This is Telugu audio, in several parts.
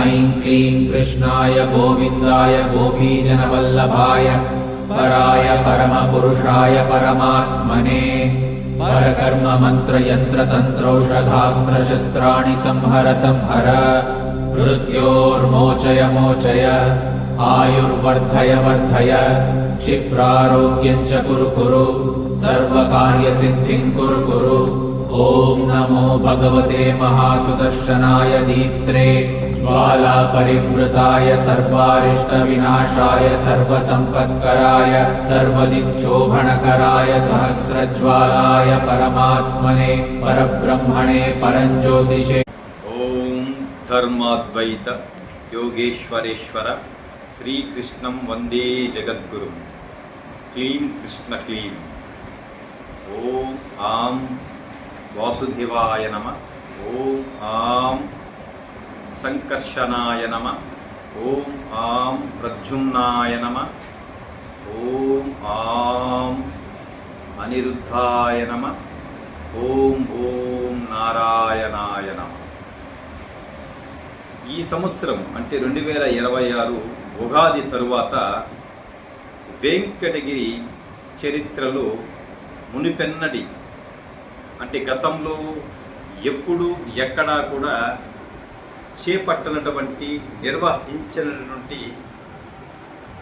ऐं क्लीं कृष्णाय गोविन्दाय गोपीजनवल्लभाय पराय परमपुरुषाय परमात्मने परकर्म मंत्र यंत्र तंत्रौषधास्त्र शस्त्राणि संहर संहर मृत्योर्मोचय मोचय आयुर्वर्धय वर्धय क्षिप्रारोग्यं च कुरु कुरु सर्वकार्यसिद्धिं कुरु कुरु। ॐ नमो भगवते महासुदर्शनाय दीप्त्रे ज्वालापरिवृताय सर्वारिष्टविनाशाय सर्वसम्पत्कराय सर्वदिक्शोभनकराय सहस्रज्वालाय परमात्मने परब्रह्मणे परञ्ज्योतिषे। ओम धर्माद्वैत योगेश्वरेश्वर श्रीकृष्णं वंदे जगद्गुरुं। क्लीं कृष्ण क्लीं। ओम आं वासुदेवाय नमः। ओम आं संकर्षणाय नमः। ओम आं प्रद्युम्नाय नमः। ओम आं अनिरुद्धाय नमः। ओम ओम नारायणाय नमः। ఈ సంవత్సరం అంటే 2026 ఉగాది తరువాత వెంకటగిరి చరిత్రలో మునిపెన్నడి అంటే గతంలో ఎప్పుడు ఎక్కడా కూడా చేపట్టనటువంటి నిర్వహించినటువంటి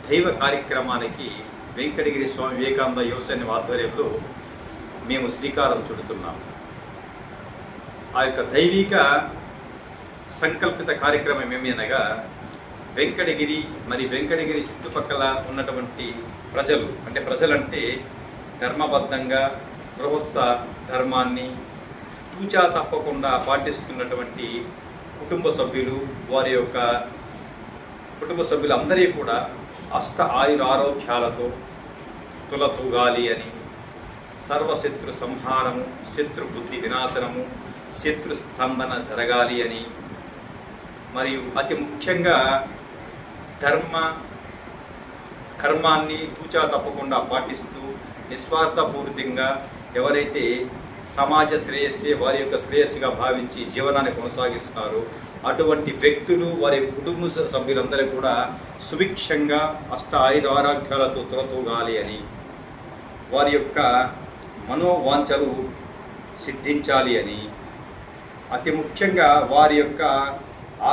దైవ కార్యక్రమానికి వెంకటగిరి స్వామి వివేకానంద యువసేన ఆధ్వర్యంలో మేము శ్రీకారం చుడుతున్నాం. ఆ యొక్క దైవిక సంకల్పిత కార్యక్రమం ఏమనగా వెంకటగిరి వెంకటగిరి చుట్టుపక్కల ఉన్నటువంటి ప్రజలంటే ధర్మబద్ధంగా గృహస్థ ధర్మాన్ని తూచా తప్పకుండా పాటిస్తున్నటువంటి కుటుంబ సభ్యులు వారి యొక్క కుటుంబ సభ్యులందరి కూడా అష్ట ఆయుర ఆరోగ్యాలతో తులతూగాలి అని, సర్వశత్రు సంహారము, శత్రు బుద్ధి వినాశనము, శత్రు స్తంభన జరగాలి అని, మరియు అతి ముఖ్యంగా ధర్మాన్ని తూచా తప్పకుండా పాటిస్తూ నిస్వార్థపూరితంగా ఎవరైతే సమాజ శ్రేయస్సే వారి యొక్క శ్రేయస్సుగా భావించి జీవనాన్ని కొనసాగిస్తున్నారో అటువంటి వ్యక్తులు వారి కుటుంబ సభ్యులందరూ కూడా సుభిక్షంగా అష్ట ఆయుర ఆరోగ్యాలతో తులతూగాలి అని, వారి యొక్క మనోవాంఛలు సిద్ధించాలి అని, అతి ముఖ్యంగా వారి యొక్క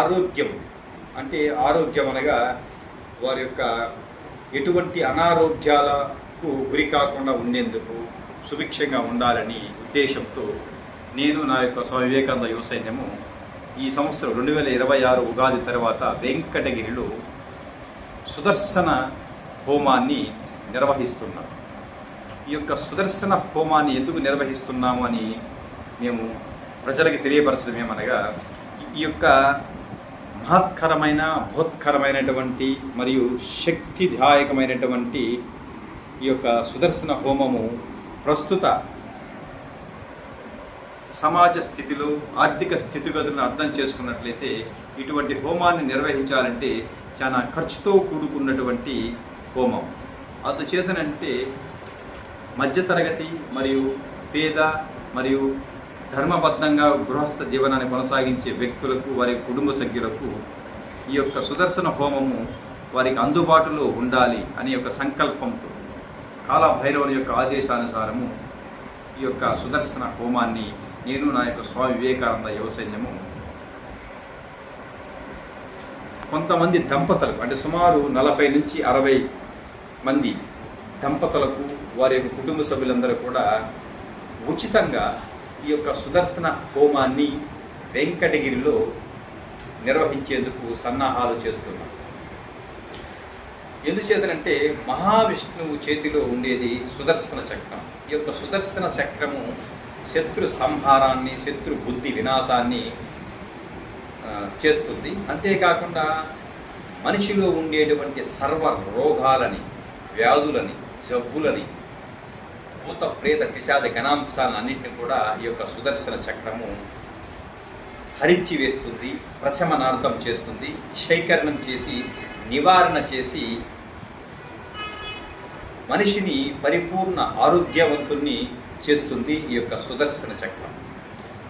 ఆరోగ్యం అనగా వారి యొక్క ఎటువంటి అనారోగ్యాలకు గురి కాకుండా ఉండేందుకు సుభిక్షంగా ఉండాలని ఉద్దేశంతో నేను నా యొక్క స్వామి వివేకానంద యువ సైన్యము ఈ సంవత్సరం 2026 ఉగాది తర్వాత వెంకటగిరిలో సుదర్శన హోమాన్ని నిర్వహిస్తున్నాను. ఈ యొక్క సుదర్శన హోమాన్ని ఎందుకు నిర్వహిస్తున్నాము అని మేము ప్రజలకి తెలియపరచడం ఏమనగా, ఈ యొక్క బృహత్కరమైనటువంటి మరియు శక్తిదాయకమైనటువంటి ఈ యొక్క సుదర్శన హోమము ప్రస్తుత సమాజ స్థితిలో ఆర్థిక స్థితిగతులను అర్థం చేసుకున్నట్లయితే ఇటువంటి హోమాన్ని నిర్వహించాలంటే చాలా ఖర్చుతో కూడుకున్నటువంటి హోమం. అందుచేతనంటే మధ్యతరగతి మరియు పేద మరియు ధర్మబద్ధంగా గృహస్థ జీవనాన్ని కొనసాగించే వ్యక్తులకు వారి కుటుంబ సభ్యులకు ఈ యొక్క సుదర్శన హోమము వారికి అందుబాటులో ఉండాలి అనే యొక్క సంకల్పంతో కాలభైరవుని యొక్క ఆదేశానుసారము ఈ యొక్క సుదర్శన హోమాన్ని నేను నా యొక్క స్వామి వివేకానంద యువ సైన్యము కొంతమంది దంపతులకు అంటే సుమారు 40 నుంచి 60 మంది దంపతులకు వారి యొక్క కుటుంబ సభ్యులందరూ కూడా ఉచితంగా ఈ యొక్క సుదర్శన హోమాన్ని వెంకటగిరిలో నిర్వహించేందుకు సన్నాహాలు చేస్తున్నాం. ఎందుచేతనంటే మహావిష్ణువు చేతిలో ఉండేది సుదర్శన చక్రం. ఈ యొక్క సుదర్శన చక్రము శత్రు సంహారాన్ని, శత్రు బుద్ధి వినాశాన్ని చేస్తుంది. అంతేకాకుండా మనిషిలో ఉండేటువంటి సర్వ రోగాలని, వ్యాధులని, జబ్బులని, భూత ప్రేత పిశాచ గణాంశాలను అన్నింటినీ కూడా ఈ యొక్క సుదర్శన చక్రము హరించి వేస్తుంది, ప్రశమనార్థం చేస్తుంది, శేఖరణం చేసి నివారణ చేసి మనిషిని పరిపూర్ణ ఆరోగ్యవంతుల్ని చేస్తుంది ఈ యొక్క సుదర్శన చక్రం.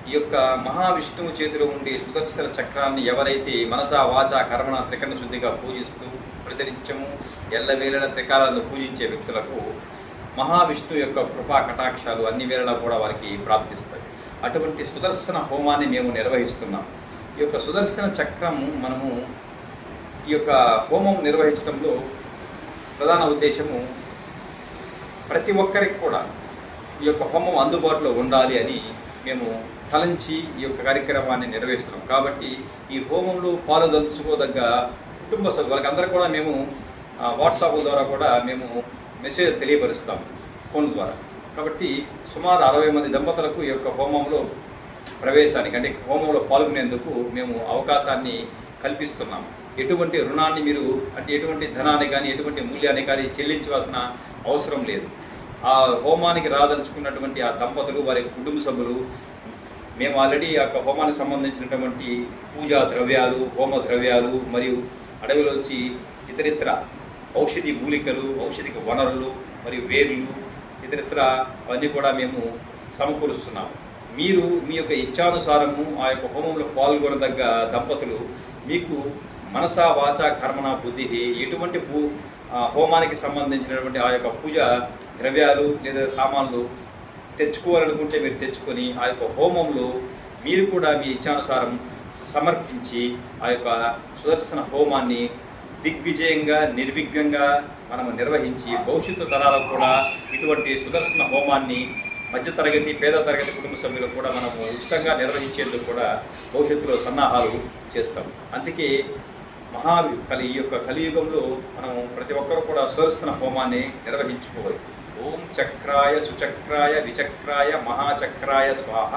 ఈ ఈ యొక్క మహావిష్ణువు చేతిలో ఉండే సుదర్శన చక్రాన్ని ఎవరైతే మనసా వాచా కర్మణ త్రికరణ శుద్ధిగా పూజిస్తూ ప్రతినిత్యము ఎల్లవేళల త్రికాలను పూజించే వ్యక్తులకు మహావిష్ణువు యొక్క కృపా కటాక్షాలు అన్ని వేళలా కూడా వారికి ప్రాప్తిస్తాయి. అటువంటి సుదర్శన హోమాన్ని మేము నిర్వహిస్తున్నాం. ఈ యొక్క సుదర్శన చక్రము మనము ఈ యొక్క హోమం నిర్వహించడంలో ప్రధాన ఉద్దేశము ప్రతి ఒక్కరికి కూడా ఈ యొక్క హోమం అందుబాటులో ఉండాలి అని మేము తలంచి ఈ యొక్క కార్యక్రమాన్ని నిర్వహిస్తున్నాం. కాబట్టి ఈ హోమంలో పాలుదలుచుకోదగ్గ కుటుంబ సభ్యులకు అందరూ కూడా మేము వాట్సాప్ ద్వారా కూడా మేము మెసేజ్ తెలియపరుస్తాం ఫోన్ ద్వారా. కాబట్టి సుమారు 60 మంది దంపతులకు ఈ యొక్క హోమంలో ప్రవేశానికి అంటే హోమంలో పాల్గొనేందుకు మేము అవకాశాన్ని కల్పిస్తున్నాం. ఎటువంటి రుణాన్ని మీరు అంటే ఎటువంటి ధనాన్ని కానీ ఎటువంటి మూల్యాన్ని కానీ చెల్లించవలసిన అవసరం లేదు. ఆ హోమానికి రాదలుచుకున్నటువంటి ఆ దంపతులు వారి కుటుంబ సభ్యులు మేము ఆల్రెడీ ఆ యొక్క హోమానికి సంబంధించినటువంటి పూజా ద్రవ్యాలు, హోమ ద్రవ్యాలు మరియు అడవిలోంచి ఇతరితర ఔషధి మూలికలు, ఔషధిక వనరులు మరియు వేర్లు ఇతరితర అవన్నీ కూడా మేము సమకూరుస్తున్నాము. మీరు మీ యొక్క ఇచ్ఛానుసారము ఆ యొక్క హోమంలో పాల్గొనదగ్గ దంపతులు మీకు మనసా వాచా కర్మణ బుద్ధి ఎటువంటి హోమానికి సంబంధించినటువంటి ఆ యొక్క పూజ ద్రవ్యాలు లేదా సామాన్లు తెచ్చుకోవాలనుకుంటే మీరు తెచ్చుకొని ఆ యొక్క హోమంలో మీరు కూడా మీ ఇచ్ఛానుసారం సమర్పించి ఆ యొక్క సుదర్శన హోమాన్ని దిగ్విజయంగా నిర్విఘ్నంగా మనము నిర్వహించి భవిష్యత్తు తరాలకు కూడా ఇటువంటి సుదర్శన హోమాన్ని మధ్యతరగతి పేద తరగతి కుటుంబ సభ్యులకు కూడా మనము ఉచితంగా నిర్వహించేందుకు కూడా భవిష్యత్తులో సన్నాహాలు చేస్తాం. అందుకే ఈ యొక్క కలియుగంలో మనం ప్రతి ఒక్కరూ కూడా సుదర్శన హోమాన్ని నిర్వహించుకోవాలి. ఓం చక్రాయ సుచక్రాయ విచక్రాయ మహాచక్రాయ స్వాహ.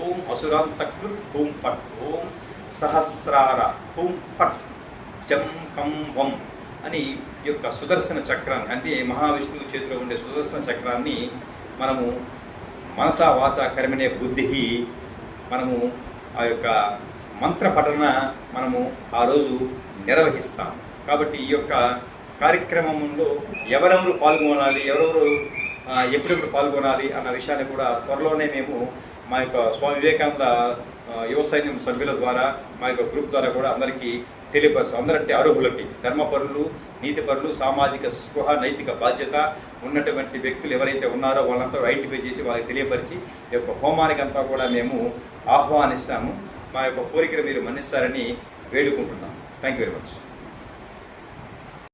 ఓం అసురాంతకృత్ హూం ఫట్. ఓం సహస్రార హూం ఫట్ జం కం వం అని ఈ యొక్క సుదర్శన చక్రాన్ని అంటే మహావిష్ణువు చేతిలో ఉండే సుదర్శన చక్రాన్ని మనము మనసా వాచా కర్మనే బుద్ధి మనము ఆ యొక్క మంత్ర పఠన మనము ఆ రోజు నిర్వహిస్తాం. కాబట్టి ఈ యొక్క కార్యక్రమంలో ఎవరెవరు పాల్గొనాలి, ఎవరెవరు ఎప్పుడెప్పుడు పాల్గొనాలి అన్న విషయాన్ని కూడా త్వరలోనే మేము మా యొక్క స్వామి వివేకానంద యువ సైన్యం సభ్యుల ద్వారా మా యొక్క గ్రూప్ ద్వారా కూడా అందరికీ తెలియపరుస్తాం. అందరంటే అర్హులకి, ధర్మపరులు, నీతిపరులు, సామాజిక స్పృహ, నైతిక బాధ్యత ఉన్నటువంటి వ్యక్తులు ఎవరైతే ఉన్నారో వాళ్ళంతా ఐడెంటిఫై చేసి వాళ్ళకి తెలియపరిచి ఈ యొక్క హోమానికి అంతా కూడా మేము ఆహ్వానిస్తాము. మా యొక్క కోరికను మీరు మన్నిస్తారని వేడుకుంటున్నాం. Thank you very much.